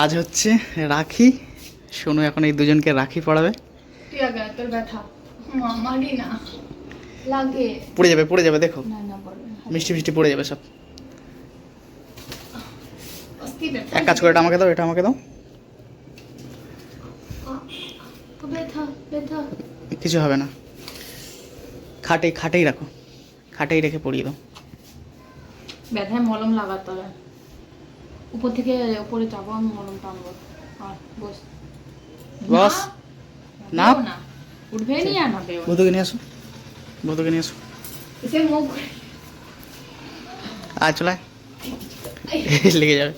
আজ হচ্ছে রাখি। শোনো এখন এই দুজনকে রাখি পড়াবে। তুই আগে তোর ব্যথা আমারই না লাগে। পড়ে যাবে পড়ে যাবে, দেখো না না পড়বে না। মিষ্টি ফিষ্টি পড়ে যাবে সব। অস্থির ব্যথা। এক কাজ করে এটা আমাকে দাও, এটা আমাকে দাও। ব্যথা ব্যথা। কিছু হবে না, খাটেই রাখো, খাটেই রেখে পড়িয়ে দাও। ব্যথায় মলম লাগাতে হবে। উপর থেকে উপরে চাপো, আমি মলম টানবো। আর বস বস। না না উঠবে নি আর নাবেও। ভূতকে নিয়ে আসো, ভূতকে নিয়ে আসো। এসে মুখ আয় চলায় লেগে যাবে।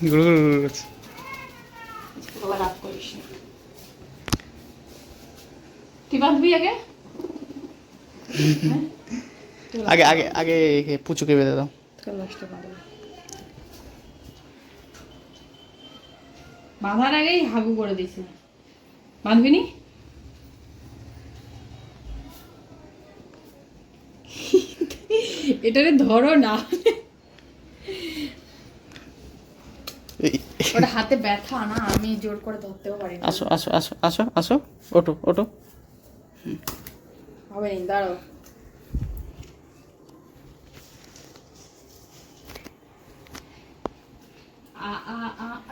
গুড় গুড় গুড় করছে। বাবা রাগ করিস না। তুই বাঁধবি আগে। আগে আগে আগে পুচুকে বেঁধে দাও। বাঁধার আগেই হাগু করে দিছি। বাঁধবি নি? এটারে ধরো না। ওটা হাতে ব্যথা না, আমি জোর করে ধরতেও পারি না। আসো আসো আসো আসো আসো, ওঠো ওঠো। হবে নি, দাঁড়াও।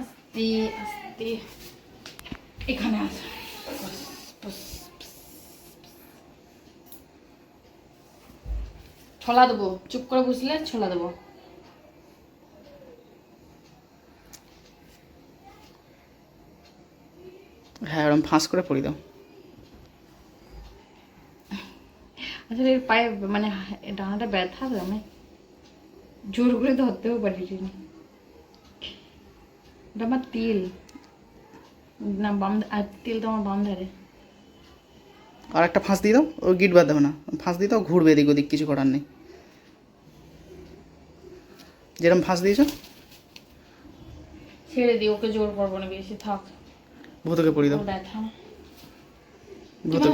আস্তে আস্তে এখানে আস। ছলা দেবো, চুপ করে বসলে ছলা দেবো। হ্যাঁ ওরকম ফাঁস করে পড়ি দাও। আসলে এর পায়ে মানে ডানাটা ব্যথা তো, আমি জোর করে ধরতেও পারি না। ওটা আমার তিল না, বাম আর তিল তো আমার বাম ধারে। আর একটা ফাঁস দিয়ে দাও, ও গিট বাঁধ দেবে না, ফাঁস দিয়ে দাও, ঘুরবে এদিক ওদিক, কিছু করার নেই। যেরকম ফাঁস দিয়েছো ছেড়ে দিই, ওকে জোর করবো না বেশি, থাক। ভূতকে পড়ি দাও। ওর ব্যথা ভূত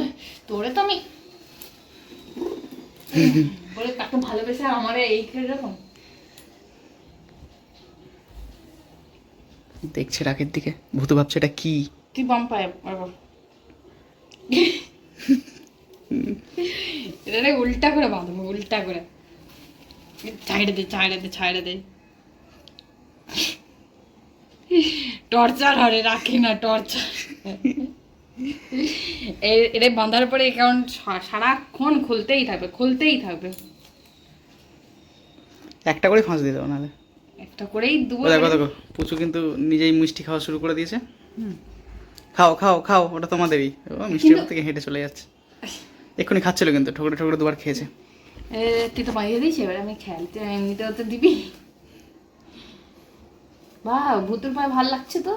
তোরে তো আমি বলে তাকে ভালোবেসে আমার এই খেয়ে এরকম দেখছে রাখের দিকে, ভূত ভাবছে এটা কি। তুই বাম পায়ে আবার এটা উল্টা করে বাঁধবো, উল্টা করে ছাইড়ে দে ছাইড়ে দে ছাইড়ে দে। টর্চার হরে রাখি না, টর্চার। এটা বাঁধার পরে কারণ সারাক্ষণ খুলতেই থাকবে খুলতেই থাকবে। একটা করে ফাঁস দিয়ে দাও নাহলে। একটা করেই দেবো। দেখো দেখো পুচু কিন্তু নিজেই মিষ্টি খাওয়া শুরু করে দিয়েছে। খাও খাও খাও, ওটা তোমাদেরই। ও মিষ্টির উপর থেকে হেঁটে চলে যাচ্ছে। এক্ষুনি খাচ্ছিল কিন্তু, ঠোকরে ঠোকরে দুবার খেয়েছে। তুই তো পাইয়ে দিস, এবার আমি খেলতে এমনিতেও তো দিবি। বা ভুতুর পায়ে ভাল লাগছে তো।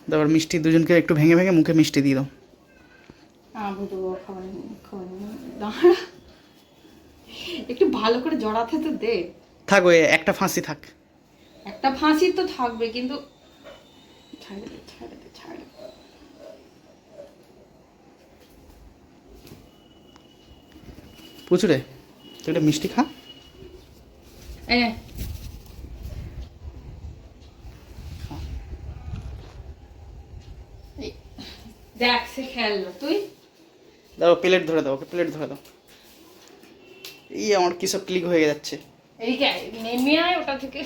তারপর মিষ্টি দুজনকে একটু ভেঙে ভেঙে মুখে মিষ্টি দিয়ে দাও। ভুতু খাবার দাঁড়া, একটু ভালো করে জড়াতে তো দে। থাক ওই একটা ফাঁসি থাক। একটা ফাঁসি তো থাকবে কিন্তু ছাড়ে দে ছাড়ে দে ছাড়ে দে। পুচুরে তুই একটা মিষ্টি খা। দেখ সে খেললো, তুই দাও প্লেট ধরে দাও, ওকে প্লেট ধরে দাও। এই আমার কি সব ক্লিক হয়ে যাচ্ছে। এইদিকে নেমে আয় ওটা থেকে।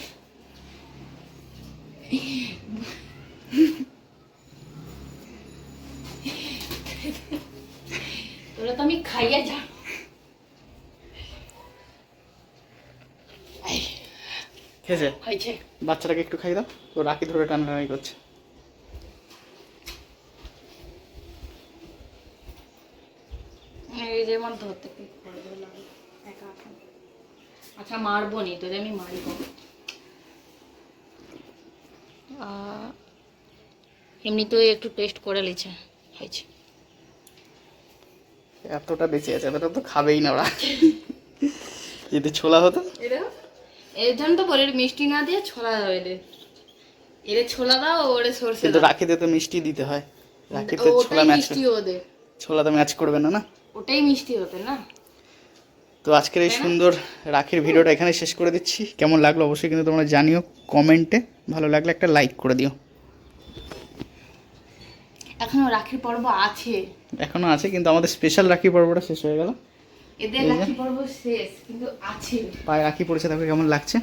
তোরা তো আমি খাইয়া যা। খেয়েছে হয়েছে। বাচ্চাটাকে একটু খাই দাও, তো রাখি ধরে টানাটানি করছে। এই যেমন ধরতে একা আচ্ছা মারবো নি তোদের, আমি মারব। এমনি তো একটু টেস্ট করে লিছে হয়েছে। এতটা বেঁচে আছে, এতটা তো খাবেই না ওরা। যদি ছোলা হতো। এর জন্য তো বলে মিষ্টি না দিয়ে ছোলা দাও, এদের ছোলা দাও, ওরে সরষে কিন্তু দাও। রাখিতে তো মিষ্টি দিতে হয়, রাখিতে ছোলা ওটাই ম্যাচ মিষ্টি ওদের। ছোলা তো ম্যাচ করবে না না। ওটাই মিষ্টি হতে না। তো আজকের এই সুন্দর রাখির ভিডিওটা এখানে শেষ করে দিচ্ছি। কেমন লাগলো অবশ্যই কিন্তু তোমরা জানিও কমেন্টে, ভালো লাগলে একটা লাইক করে দিও। এখনো রাখির পর্ব আছে, এখনো আছে কিন্তু আমাদের স্পেশাল রাখি পর্বটা শেষ হয়ে গেল। এদের রাখি পর্ব শেষ কিন্তু আছে। পায়ে রাখি পড়েছে, তাকে কেমন লাগছে?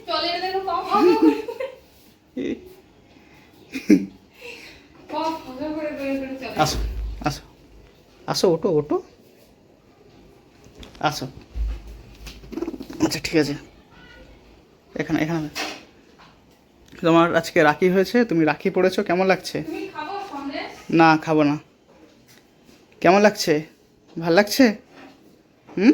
চলে দেখো আসো আসো আসো, ওটো ওটো, আসো। আচ্ছা ঠিক আছে, এখানে এখানে তোমার আজকে রাখি হয়েছে, তুমি রাখি পড়েছো, কেমন লাগছে? তুমি খাবো সন্দেশ? না খাবো না। কেমন লাগছে? ভাল লাগছে? হুম।